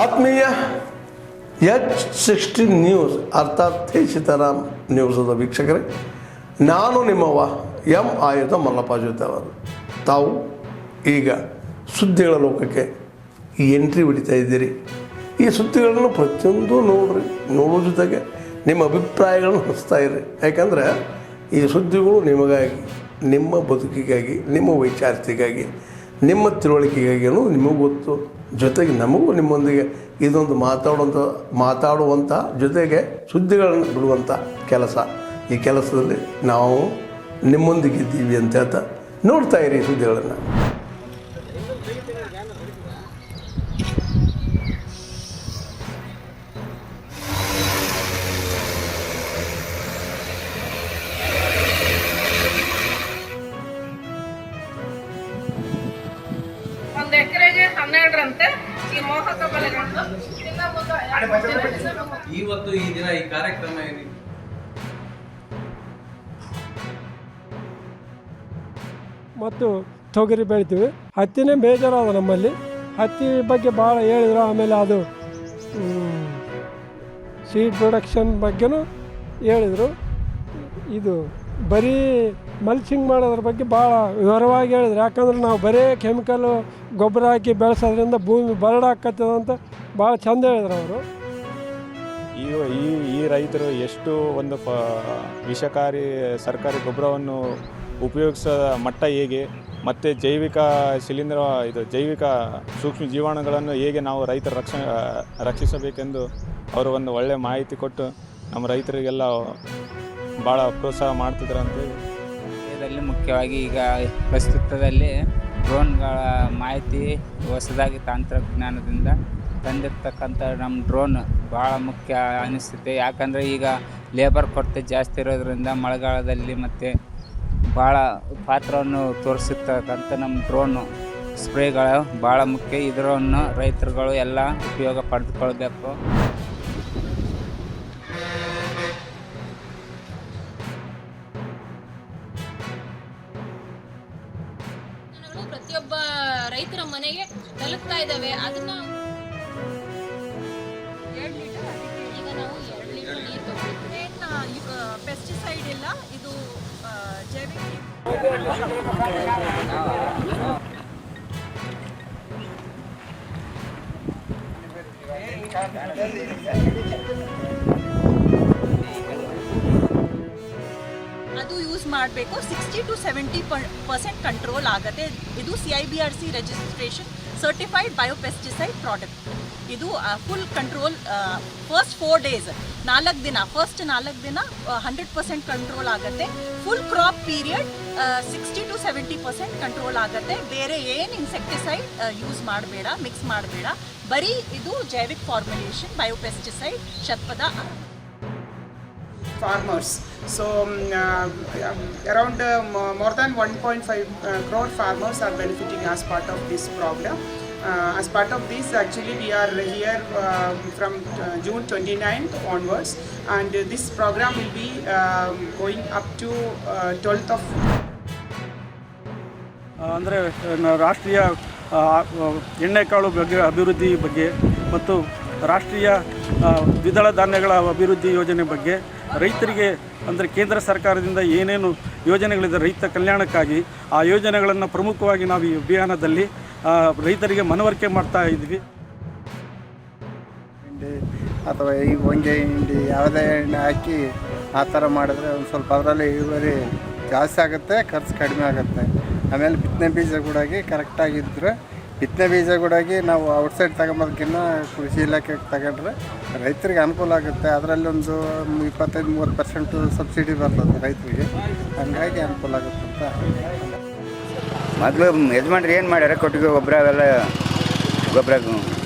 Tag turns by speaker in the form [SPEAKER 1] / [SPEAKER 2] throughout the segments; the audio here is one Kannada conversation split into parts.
[SPEAKER 1] ಆತ್ಮೀಯ H16 ನ್ಯೂಸ್ ಅರ್ಥಾತ್ ಸೀತಾರಾಮ್ ನ್ಯೂಸದ ವೀಕ್ಷಕರೇ, ನಾನು ನಿಮ್ಮವ ಎಂ ಆಯುಧ ಮಲ್ಲಪ್ಪ ಜೊತೆ ಅವರು. ತಾವು ಈಗ ಸುದ್ದಿಗಳ ಲೋಕಕ್ಕೆ ಎಂಟ್ರಿ ಹೊಡಿತಾ ಇದ್ದೀರಿ. ಈ ಸುದ್ದಿಗಳನ್ನು ಪ್ರತಿಯೊಂದು ನೋಡೋ ಜೊತೆಗೆ ನಿಮ್ಮ ಅಭಿಪ್ರಾಯಗಳನ್ನು ಹಂಚ್ತಾ ಇರ್ರಿ. ಯಾಕಂದರೆ ಈ ಸುದ್ದಿಗಳು ನಿಮಗಾಗಿ, ನಿಮ್ಮ ಬದುಕಿಗಾಗಿ, ನಿಮ್ಮ ವೈಚಾರಿಕೆಗಾಗಿ, ನಿಮ್ಮ ತಿಳುವಳಿಕೆಗಾಗಿ ಅನ್ನೋದು ನಿಮಗೂ ಗೊತ್ತು. ಜೊತೆಗೆ ನಮಗೂ ನಿಮ್ಮೊಂದಿಗೆ ಇದೊಂದು ಮಾತಾಡುವಂಥ ಜೊತೆಗೆ ಸುದ್ದಿಗಳನ್ನು ಬಿಡುವಂಥ ಕೆಲಸ. ಈ ಕೆಲಸದಲ್ಲಿ ನಾವು ನಿಮ್ಮೊಂದಿಗಿದ್ದೀವಿ ಅಂತ ಹೇಳ್ತಾ ನೋಡ್ತಾ ಇರಿ ಸುದ್ದಿಗಳನ್ನು.
[SPEAKER 2] ಎಕರೆಗೆ 12ರಂತೆ ಈ ಮೋಹಕ ಬಲೆಗಳನ್ನು
[SPEAKER 3] ಇವತ್ತು ಈ ದಿನ ಈ ಕಾರ್ಯಕ್ರಮ ಏನಿದೆ?
[SPEAKER 4] ಮತ್ತು ತೊಗರಿ ಬೆಳಿತೀವಿ. ಹತ್ತಿನೇ ಬೇಜಾರಾದ ನಮ್ಮಲ್ಲಿ. ಹತ್ತಿ ಬಗ್ಗೆ ಭಾಳ ಹೇಳಿದ್ರು. ಆಮೇಲೆ ಅದು ಸೀಡ್ ಪ್ರೊಡಕ್ಷನ್ ಬಗ್ಗೆನೂ ಹೇಳಿದರು. ಇದು ಬರೀ ಮಲ್ಚಿಂಗ್ ಮಾಡೋದ್ರ ಬಗ್ಗೆ ಭಾಳ ವಿವರವಾಗಿ ಹೇಳಿದ್ರು. ಯಾಕಂದ್ರೆ ನಾವು ಬರೀ ಕೆಮಿಕಲ್ಲು ಗೊಬ್ಬರ ಹಾಕಿ ಬೆಳೆಸೋದ್ರಿಂದ ಭೂಮಿ ಬರಡಾಕತ್ತದ ಅಂತ ಭಾಳ ಚಂದ ಹೇಳಿದ್ರು ಅವರು.
[SPEAKER 5] ಈ ರೈತರು ಎಷ್ಟು ಒಂದು ವಿಷಕಾರಿ ಸರ್ಕಾರಿ ಗೊಬ್ಬರವನ್ನು ಉಪಯೋಗಿಸೋ ಮಟ್ಟ ಹೇಗೆ, ಮತ್ತು ಜೈವಿಕ ಜೈವಿಕ ಸೂಕ್ಷ್ಮ ಜೀವಾಣುಗಳನ್ನು ಹೇಗೆ ನಾವು ರೈತರ ರಕ್ಷಿಸಬೇಕೆಂದು ಅವರು ಒಂದು ಒಳ್ಳೆಯ ಮಾಹಿತಿ ಕೊಟ್ಟು ನಮ್ಮ ರೈತರಿಗೆಲ್ಲ ಭಾಳ ಪ್ರೋತ್ಸಾಹ ಮಾಡ್ತಿದ್ರು ಅಂತೇಳಿ.
[SPEAKER 6] ಇದರಲ್ಲಿ ಮುಖ್ಯವಾಗಿ ಈಗ ಪ್ರಸ್ತುತದಲ್ಲಿ ಡ್ರೋನ್ಗಳ ಮಾಹಿತಿ ಹೊಸದಾಗಿ ತಂತ್ರಜ್ಞಾನದಿಂದ ತಂದಿರ್ತಕ್ಕಂಥ ನಮ್ಮ ಡ್ರೋನ್ ಭಾಳ ಮುಖ್ಯ ಅನಿಸುತ್ತೆ. ಯಾಕಂದರೆ ಈಗ ಲೇಬರ್ ಕೊರತೆ ಜಾಸ್ತಿ ಇರೋದ್ರಿಂದ ಮಳೆಗಾಲದಲ್ಲಿ ಮತ್ತು ಭಾಳ ಪಾತ್ರವನ್ನು ತೋರಿಸಿರ್ತಕ್ಕಂಥ ನಮ್ಮ ಡ್ರೋನು ಸ್ಪ್ರೇಗಳು ಭಾಳ ಮುಖ್ಯ. ಇದನ್ನು ರೈತರುಗಳು ಎಲ್ಲ ಉಪಯೋಗ ಪಡೆದುಕೊಳ್ಬೇಕು.
[SPEAKER 7] ಪ್ರತಿಯೊಬ್ಬ ರೈತರ ಮನೆಗೆ ತಲುಪ್ತಾ ಇದ್ದಾವೆ. ಅದನ್ನ ಈಗ ನಾವು 2 ಲೀಟರ್ ನೀರು ತಗೊಳ್ತೀವಿ. ಪೆಸ್ಟಿಸೈಡ್ ಇಲ್ಲ, ಇದು ಜೈವಿಕ. ಅದು ಯೂಸ್ ಮಾಡಬೇಕು. 60 to 70% ಕಂಟ್ರೋಲ್ ಆಗುತ್ತೆ. ಇದು CIBRC ರಿಜಿಸ್ಟ್ರೇಷನ್ ಸರ್ಟಿಫೈಡ್ ಬಯೋಪೆಸ್ಟಿಸೈಡ್ ಪ್ರಾಡಕ್ಟ್. ಇದು ಫುಲ್ ಕಂಟ್ರೋಲ್. ಫಸ್ಟ್ 4 ಡೇಸ್, 4 ದಿನ, ಫಸ್ಟ್ 4 ದಿನ 100% ಕಂಟ್ರೋಲ್ ಆಗುತ್ತೆ. Full crop period 60 to 70% control ಆಗುತ್ತೆ. ಬೇರೆ ಏನು ಇನ್ಸೆಕ್ಟಿಸೈಡ್ ಯೂಸ್ ಮಾಡಬೇಡ, ಮಿಕ್ಸ್ ಮಾಡಬೇಡ. ಬರೀ ಇದು ಜೈವಿಕ್ formulation ಬಯೋಪೆಸ್ಟಿಸೈಡ್ ಶತಪಥ.
[SPEAKER 8] Farmers. So around more than 1.5 crore farmers are benefiting as part of this program. As part of this, actually we are here from June 29th onwards, and this program will be going up to 12th of.
[SPEAKER 9] ಅಂದರೆ ರಾಷ್ಟ್ರೀಯ ಎಣ್ಣೆಕಾಳು ಬಗ್ಗೆ ಅಭಿವೃದ್ಧಿ ಬಗ್ಗೆ ಮತ್ತು ರಾಷ್ಟ್ರೀಯ ದ್ವಿದಳ ಧಾನ್ಯಗಳ ಅಭಿವೃದ್ಧಿ ಯೋಜನೆ ಬಗ್ಗೆ ರೈತರಿಗೆ, ಅಂದರೆ ಕೇಂದ್ರ ಸರ್ಕಾರದಿಂದ ಏನೇನು ಯೋಜನೆಗಳಿದೆ ರೈತ ಕಲ್ಯಾಣಕ್ಕಾಗಿ, ಆ ಯೋಜನೆಗಳನ್ನು ಪ್ರಮುಖವಾಗಿ ನಾವು ಈ ಅಭಿಯಾನದಲ್ಲಿ ರೈತರಿಗೆ ಮನವರಿಕೆ ಮಾಡ್ತಾ ಇದ್ವಿ.
[SPEAKER 10] ಹಿಂಡಿ ಅಥವಾ ಈ ಹೊಂಗೆ ಹಿಂಡಿ ಯಾವುದೇ ಎಣ್ಣೆ ಹಾಕಿ ಆ ಥರ ಮಾಡಿದ್ರೆ ಒಂದು ಸ್ವಲ್ಪ ಅದರಲ್ಲಿ ಇಳುವರಿ ಜಾಸ್ತಿ ಆಗುತ್ತೆ, ಖರ್ಚು ಕಡಿಮೆ ಆಗುತ್ತೆ. ಆಮೇಲೆ ಬಿತ್ತನೆ ಬೀಜ ಕೂಡ ಕರೆಕ್ಟಾಗಿದ್ದರೆ, ಬಿತ್ತನೆ ಬೀಜ ಕೂಡ ನಾವು ಔಟ್ಸೈಡ್ ತಗೊಂಬೋದಕ್ಕಿಂತ ಕೃಷಿ ಇಲಾಖೆಗೆ ತಗೊಂಡ್ರೆ ರೈತರಿಗೆ ಅನುಕೂಲ ಆಗುತ್ತೆ. ಅದರಲ್ಲಿ ಒಂದು 25-30% ಸಬ್ಸಿಡಿ ಬರ್ತದೆ ರೈತರಿಗೆ, ಹಂಗಾಗಿ ಅನುಕೂಲ ಆಗುತ್ತೆ ಅಂತ.
[SPEAKER 11] ಮೊದಲು ಯಜಮಾನ್ರು ಏನು ಮಾಡ್ಯಾರ, ಕೊಟ್ಟಿಗೆ ಗೊಬ್ಬರ ಅವೆಲ್ಲ ಗೊಬ್ಬರ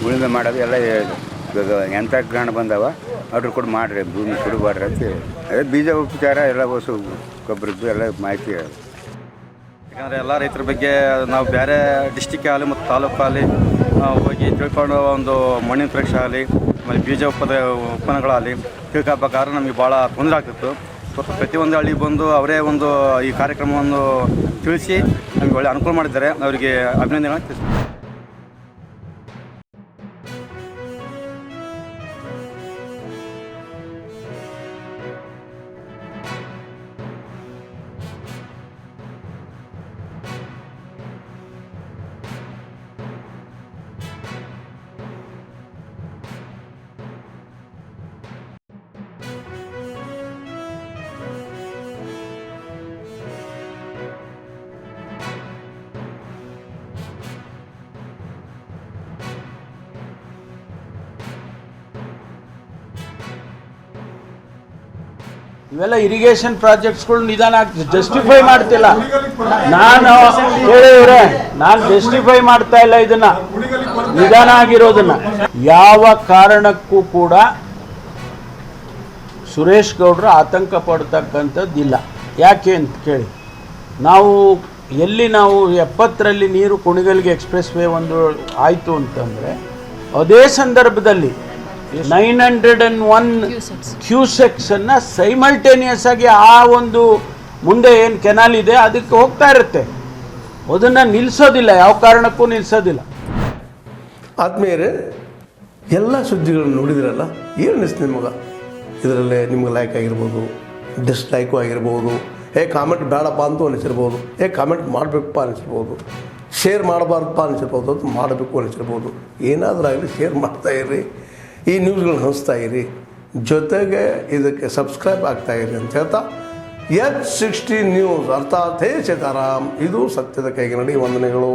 [SPEAKER 11] ಉಳುಮೆ ಮಾಡೋದು ಎಲ್ಲ ಯಂತ್ರಜ್ಞಾನ ಬಂದವ, ಅವ್ರು ಕೂಡ ಮಾಡಿರಿ, ಭೂಮಿ ಸುಡಬಾರ್ರಿ ಅಂತ ಹೇಳಿ ಅದೇ ಬೀಜ ಉಪಚಾರ ಎಲ್ಲ ಹೊಸ ಗೊಬ್ಬರದ್ದು ಎಲ್ಲ ಮಾಹಿತಿ ಹೇಳೋದು.
[SPEAKER 12] ಯಾಕಂದರೆ ಎಲ್ಲ ರೈತರ ಬಗ್ಗೆ ನಾವು ಬೇರೆ ಡಿಸ್ಟಿಕ್ ಆಗಲಿ ಮತ್ತು ತಾಲೂಕು ಆಗಲಿ ಹೋಗಿ ತಿಳ್ಕೊಂಡು ಒಂದು ಮಣ್ಣಿನ ಪರೀಕ್ಷೆ ಆಗಲಿ, ಆಮೇಲೆ ಬೀಜ ಉತ್ಪನ್ನಗಳಾಗಲಿ ತಿಳ್ಕೊಬೇಕಾದ್ರೆ ನಮಗೆ ಭಾಳ ತೊಂದರೆ ಆಗ್ತಿತ್ತು. ಪ್ರತಿಯೊಂದು ಹಳ್ಳಿ ಬಂದು ಅವರೇ ಒಂದು ಈ ಕಾರ್ಯಕ್ರಮವನ್ನು ತಿಳಿಸಿ ನಮಗೆ ಒಳ್ಳೆ ಅನುಕೂಲ ಮಾಡಿದ್ದಾರೆ. ಅವರಿಗೆ ಅಭಿನಂದನೆ ತಿಳಿಸ್ತೀನಿ.
[SPEAKER 13] ಇವೆಲ್ಲ ಇರಿಗೇಷನ್ ಪ್ರಾಜೆಕ್ಟ್ಸ್ಗಳು ನಿಧಾನ ಜಸ್ಟಿಫೈ ಮಾಡ್ತಿಲ್ಲ. ನಾನು ಹೇಳಿವ್ರೆ, ನಾನು ಜಸ್ಟಿಫೈ ಮಾಡ್ತಾ ಇಲ್ಲ ಇದನ್ನ, ನಿಧಾನ ಆಗಿರೋದನ್ನ. ಯಾವ ಕಾರಣಕ್ಕೂ ಕೂಡ ಸುರೇಶ್ ಗೌಡರು ಆತಂಕ ಪಡ್ತಕ್ಕಂಥದ್ದಿಲ್ಲ. ಯಾಕೆ ಅಂತ ಕೇಳಿ, ನಾವು 70ರಲ್ಲಿ ನೀರು ಕುಣಿಗಲ್ಗೆ ಎಕ್ಸ್ಪ್ರೆಸ್ ವೇ ಒಂದು ಆಯಿತು ಅಂತಂದರೆ ಅದೇ ಸಂದರ್ಭದಲ್ಲಿ 901 ಕ್ಯೂಸೆಕ್ಸನ್ನು ಸೈಮಲ್ಟೇನಿಯಸ್ ಆಗಿ ಆ ಒಂದು ಮುಂದೆ ಏನು ಕೆನಾಲ್ ಇದೆ ಅದಕ್ಕೆ ಹೋಗ್ತಾ ಇರುತ್ತೆ. ಅದನ್ನು ನಿಲ್ಲಿಸೋದಿಲ್ಲ, ಯಾವ ಕಾರಣಕ್ಕೂ ನಿಲ್ಲಿಸೋದಿಲ್ಲ.
[SPEAKER 1] ಆದ್ಮೇಲೆ ಎಲ್ಲ ಸುದ್ದಿಗಳನ್ನು ನೋಡಿದ್ರಲ್ಲ, ಏನು ಅನಿಸ್ತು ನಿಮಗೆ? ಇದರಲ್ಲೇ ನಿಮ್ಗೆ ಲೈಕ್ ಆಗಿರ್ಬೋದು, ಡಿಸ್ಲೈಕು ಆಗಿರ್ಬೋದು, ಕಾಮೆಂಟ್ ಬೇಡಪ್ಪ ಅಂತೂ ಅನಿಸಿರ್ಬೋದು, ಕಾಮೆಂಟ್ ಮಾಡಬೇಕಪ್ಪ ಅನಿಸಿರ್ಬೋದು, ಶೇರ್ ಮಾಡಬಾರ್ದಪ್ಪ ಅನಿಸಿರ್ಬೋದು, ಅದು ಮಾಡಬೇಕು ಅನಿಸಿರ್ಬೋದು. ಏನಾದರೂ ಆಗಲಿ ಶೇರ್ ಮಾಡ್ತಾಯಿರಿ, ಈ ನ್ಯೂಸ್ಗಳನ್ನ ಹಂಚ್ತಾ ಇರಿ, ಜೊತೆಗೆ ಇದಕ್ಕೆ ಸಬ್ಸ್ಕ್ರೈಬ್ ಆಗ್ತಾಯಿರಿ ಅಂತ ಹೇಳ್ತಾ H60 ನ್ಯೂಸ್ ಅರ್ಥಾತ್ ಹೇ ಸೀತಾರಾಮ್, ಇದು ಸತ್ಯದ ಕೈಗೆ ನಡಿ. ವಂದನೆಗಳು.